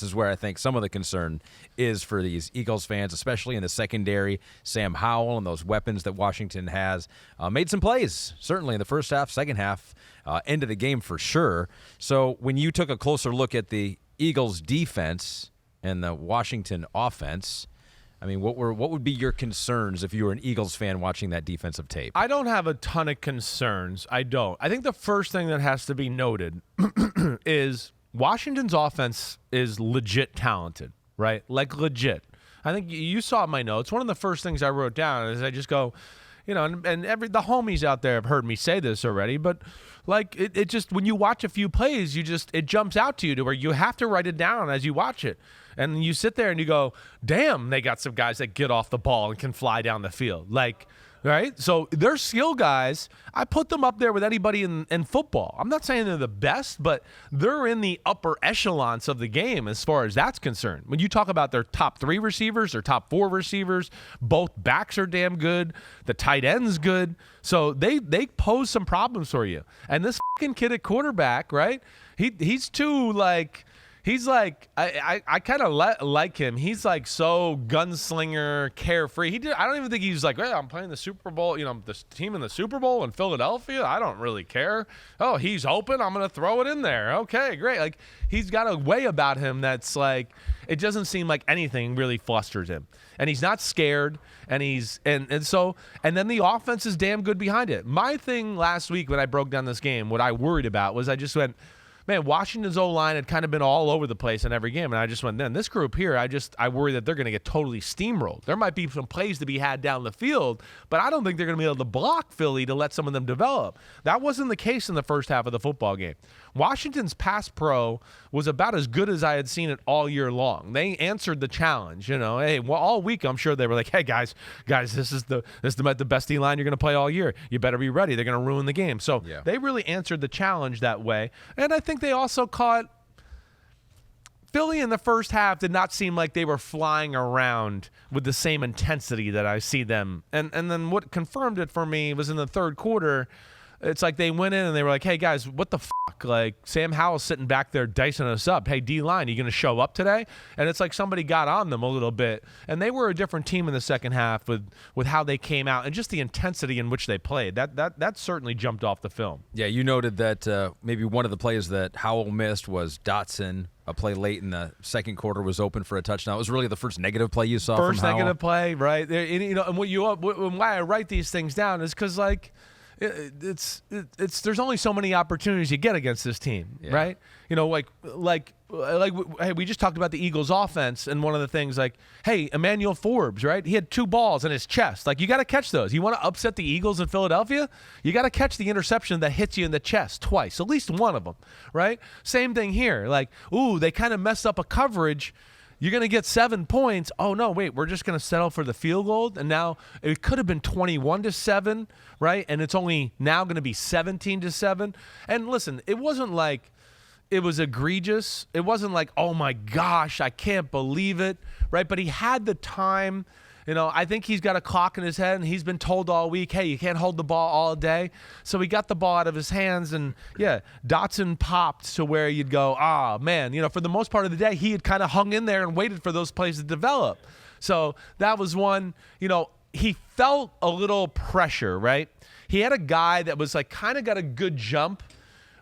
This is where I think some of the concern is for these Eagles fans, especially in the secondary. Sam Howell and those weapons that Washington has made some plays, certainly in the first half, second half, end of the game for sure. So when you took a closer look at the Eagles defense and the Washington offense, I mean, what would be your concerns if you were an Eagles fan watching that defensive tape? I don't have a ton of concerns. I don't. I think the first thing that has to be noted is Washington's offense is legit talented, right? Like legit. I think you saw my notes. One of the first things I wrote down is I just go, and the homies out there have heard me say this already, but like it just, when you watch a few plays, it jumps out to you to where you have to write it down as you watch it. And you sit there and you go, damn, they got some guys that get off the ball and can fly down the field. Like, right? So they're skill guys. I put them up there with anybody in football. I'm not saying they're the best, but they're in the upper echelons of the game as far as that's concerned. When you talk about their top 3 receivers, their top 4 receivers, both backs are damn good. The tight end's good. So they pose some problems for you. And this fucking kid at quarterback, right? He's too like... He's like, I kind of like him. He's like so gunslinger, carefree. I don't even think he's like, I'm playing the Super Bowl, this team in the Super Bowl in Philadelphia. I don't really care. Oh, he's open. I'm going to throw it in there. Okay, great. Like, he's got a way about him that's like, it doesn't seem like anything really flusters him. And he's not scared. And then the offense is damn good behind it. My thing last week when I broke down this game, what I worried about was I just went, man, Washington's O-line had kind of been all over the place in every game, and I just went, then this group here, I worry that they're going to get totally steamrolled. There might be some plays to be had down the field, but I don't think they're going to be able to block Philly to let some of them develop. That wasn't the case in the first half of the football game. Washington's pass pro was about as good as I had seen it all year long. They answered the challenge, Hey, well, all week I'm sure they were like, hey, guys, this is the best D-line you're going to play all year. You better be ready. They're going to ruin the game. So They really answered the challenge that way, and I think they also caught Philly in the first half did not seem like they were flying around with the same intensity that I see them. And then what confirmed it for me was in the third quarter, it's like they went in and they were like, hey, guys, what the fuck? Like, Sam Howell's sitting back there dicing us up. Hey, D-line, you going to show up today? And it's like somebody got on them a little bit. And they were a different team in the second half with how they came out and just the intensity in which they played. That certainly jumped off the film. Yeah, you noted that maybe one of the plays that Howell missed was Dotson. A play late in the second quarter was open for a touchdown. It was really the first negative play you saw from Howell. First negative play, right? And why I write these things down is because, like, there's only so many opportunities you get against this team, right? Hey, we just talked about the Eagles offense, and one of the things, like, hey, Emmanuel Forbes, right? He had 2 balls in his chest. Like, you got to catch those. You want to upset the Eagles in Philadelphia? You got to catch the interception that hits you in the chest twice, at least one of them, right? Same thing here. Like, they kind of messed up a coverage. You're going to get 7 points. Oh, no, wait, we're just going to settle for the field goal. And now it could have been 21-7, right? And it's only now going to be 17-7. And listen, it wasn't like it was egregious. It wasn't like, oh, my gosh, I can't believe it, right? But he had the time. I think he's got a clock in his head, and he's been told all week, hey, you can't hold the ball all day. So he got the ball out of his hands, and, Dotson popped to where you'd go, man, for the most part of the day, he had kind of hung in there and waited for those plays to develop. So that was one, he felt a little pressure, right? He had a guy that was like kind of got a good jump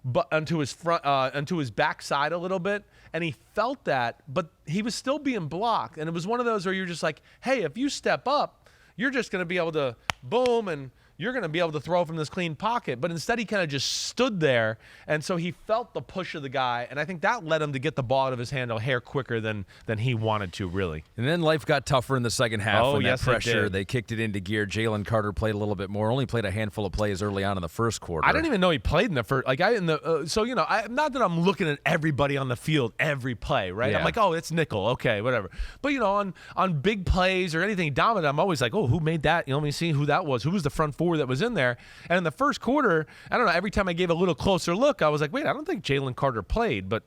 but onto his backside a little bit. And he felt that, but he was still being blocked. And it was one of those where you're just like, hey, if you step up, you're just going to be able to boom, and you're going to be able to throw from this clean pocket. But instead, he kind of just stood there. And so he felt the push of the guy. And I think that led him to get the ball out of his hand a hair quicker than he wanted to, really. And then life got tougher in the second half. Oh, when yes, that pressure, it did. They kicked it into gear. Jalen Carter played a little bit more, only played a handful of plays early on in the first quarter. I didn't even know he played in the first. Like, not that I'm looking at everybody on the field every play, right? Yeah. I'm like, oh, it's nickel. Okay, whatever. But, on big plays or anything dominant, I'm always like, oh, who made that? Let me see who that was. Who was the front 4 core that was in there. And in the first quarter, I don't know, every time I gave a little closer look, I was like, wait, I don't think Jalen Carter played. But,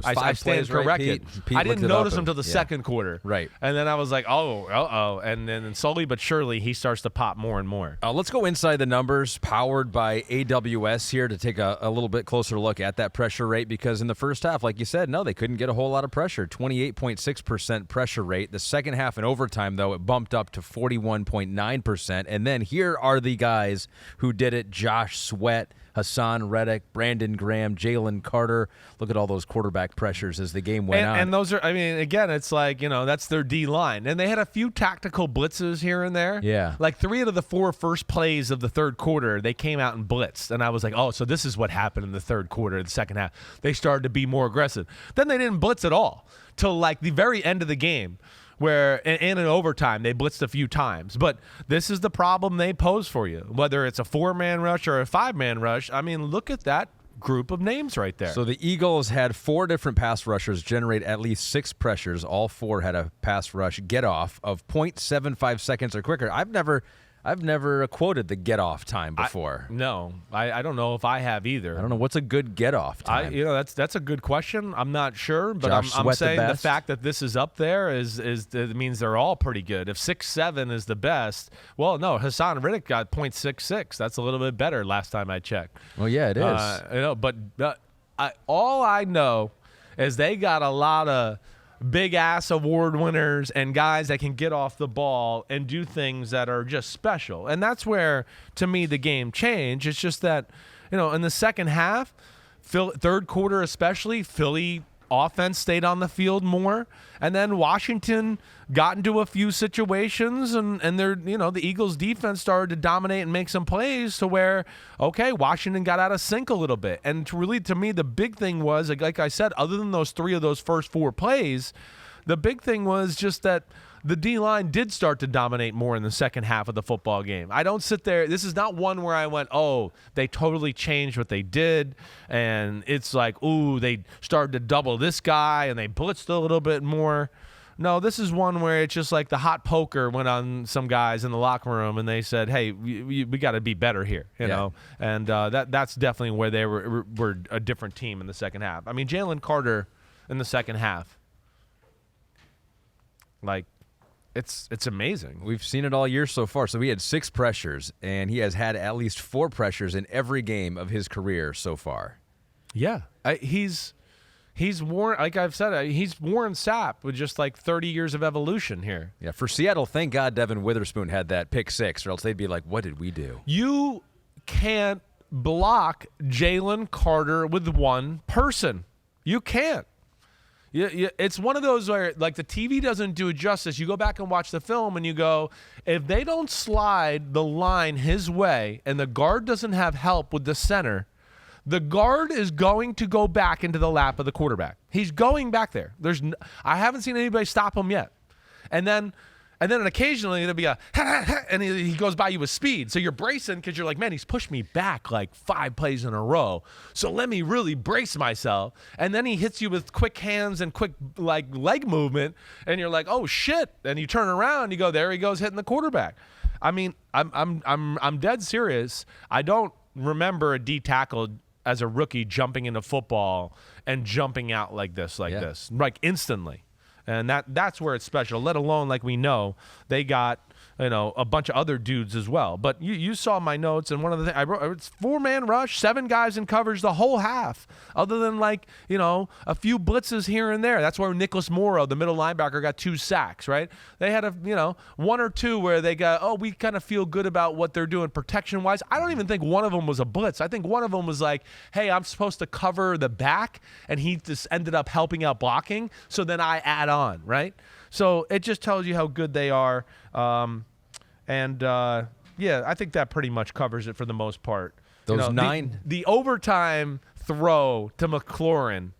I stand corrected. Pete I didn't notice him until the yeah. second quarter. Right. And then I was like, oh. And then slowly but surely, he starts to pop more and more. Let's go inside the numbers, powered by AWS here, to take a little bit closer look at that pressure rate, because in the first half, like you said, no, they couldn't get a whole lot of pressure. 28.6% pressure rate. The second half in overtime, though, it bumped up to 41.9%. And then here are the guys who did it: Josh Sweat, Hassan Reddick, Brandon Graham, Jalen Carter. Look at all those quarterback pressures as the game went on. And those are, again, it's like, that's their D-line. And they had a few tactical blitzes here and there. Yeah. Like 3 out of the 4 first plays of the third quarter, they came out and blitzed. And I was like, oh, so this is what happened in the third quarter, the second half. They started to be more aggressive. Then they didn't blitz at all till like the very end of the game, where in overtime they blitzed a few times. But this is the problem they pose for you, whether it's a 4-man rush or a 5-man rush. Look at that group of names right there. So the Eagles had 4 different pass rushers generate at least 6 pressures. All 4 had a pass rush get off of 0.75 seconds or quicker. I've never quoted the get off time before. I don't know if I have either. I don't know what's a good get off time. That's a good question. I'm not sure, but Josh I'm Sweat saying the best? fact that this is up there is it means they're all pretty good. If 6.7 is the best, well, no, Hassan Reddick got 0.66. That's a little bit better last time I checked. Well, yeah, it is. But all I know is they got a lot of big-ass award winners and guys that can get off the ball and do things that are just special. And that's where, to me, the game changed. It's just that, in the second half, third quarter especially, Philly offense stayed on the field more. And then Washington got into a few situations, and the Eagles defense started to dominate and make some plays to where, okay, Washington got out of sync a little bit. And to me, the big thing was, like I said, other than those 3 of those first 4 plays, the big thing was just that the D-line did start to dominate more in the second half of the football game. I don't sit there. This is not one where I went, oh, they totally changed what they did. And it's like, ooh, they started to double this guy and they blitzed a little bit more. No, this is one where it's just like the hot poker went on some guys in the locker room and they said, hey, we got to be better here, you know. And that's definitely where they were a different team in the second half. Jalen Carter in the second half, like, it's amazing. We've seen it all year so far. So he had 6 pressures, and he has had at least 4 pressures in every game of his career so far. Yeah. He's worn, like I've said, he's worn Sapp with just like 30 years of evolution here. Yeah, for Seattle, thank God Devin Witherspoon had that pick 6, or else they'd be like, what did we do? You can't block Jalen Carter with one person. You can't. Yeah, it's one of those where, like, the TV doesn't do it justice. You go back and watch the film and you go, if they don't slide the line his way and the guard doesn't have help with the center, the guard is going to go back into the lap of the quarterback. He's going back there. I haven't seen anybody stop him yet. And then occasionally there'll be and he goes by you with speed. So you're bracing because you're like, man, he's pushed me back like 5 plays in a row. So let me really brace myself. And then he hits you with quick hands and quick like leg movement. And you're like, oh shit. And you turn around and you go, there he goes hitting the quarterback. I'm dead serious. I don't remember a D tackle as a rookie jumping into football and jumping out like this, like instantly. And that's where it's special, let alone, like we know, they got, a bunch of other dudes as well. But you saw my notes, and one of the things I wrote, it's 4-man rush, 7 guys in coverage the whole half, other than a few blitzes here and there. That's where Nicholas Morrow, the middle linebacker, got 2 sacks, right? They had 1 or 2 where they got, we kind of feel good about what they're doing protection-wise. I don't even think one of them was a blitz. I think one of them was like, hey, I'm supposed to cover the back, and he just ended up helping out blocking, so then I add on, right? So it just tells you how good they are. I think that pretty much covers it for the most part. Those 9. The overtime throw to McLaurin,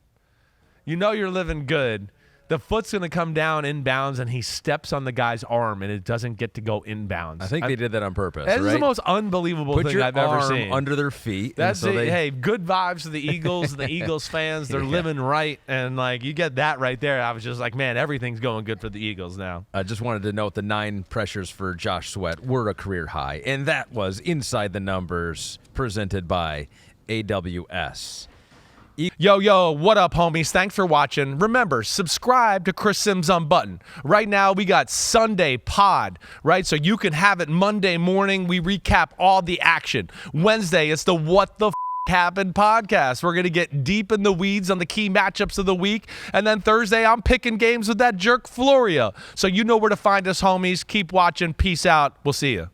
you're living good. The foot's going to come down inbounds, and he steps on the guy's arm, and it doesn't get to go inbounds. I think they did that on purpose. That right? is the most unbelievable thing I've ever seen. Under their feet. That's and so it. Hey, good vibes to the Eagles and the Eagles fans. They're living right, and like you get that right there. I was just like, man, everything's going good for the Eagles now. I just wanted to note the 9 pressures for Josh Sweat were a career high, and that was Inside the Numbers, presented by AWS. Yo, what up, homies? Thanks for watching. Remember, subscribe to Chris Simms Unbuttoned. Right now, we got Sunday Pod, right? So you can have it Monday morning. We recap all the action. Wednesday, it's the What the Happened podcast. We're going to get deep in the weeds on the key matchups of the week. And then Thursday, I'm picking games with that jerk Floria. So you know where to find us, homies. Keep watching. Peace out. We'll see you.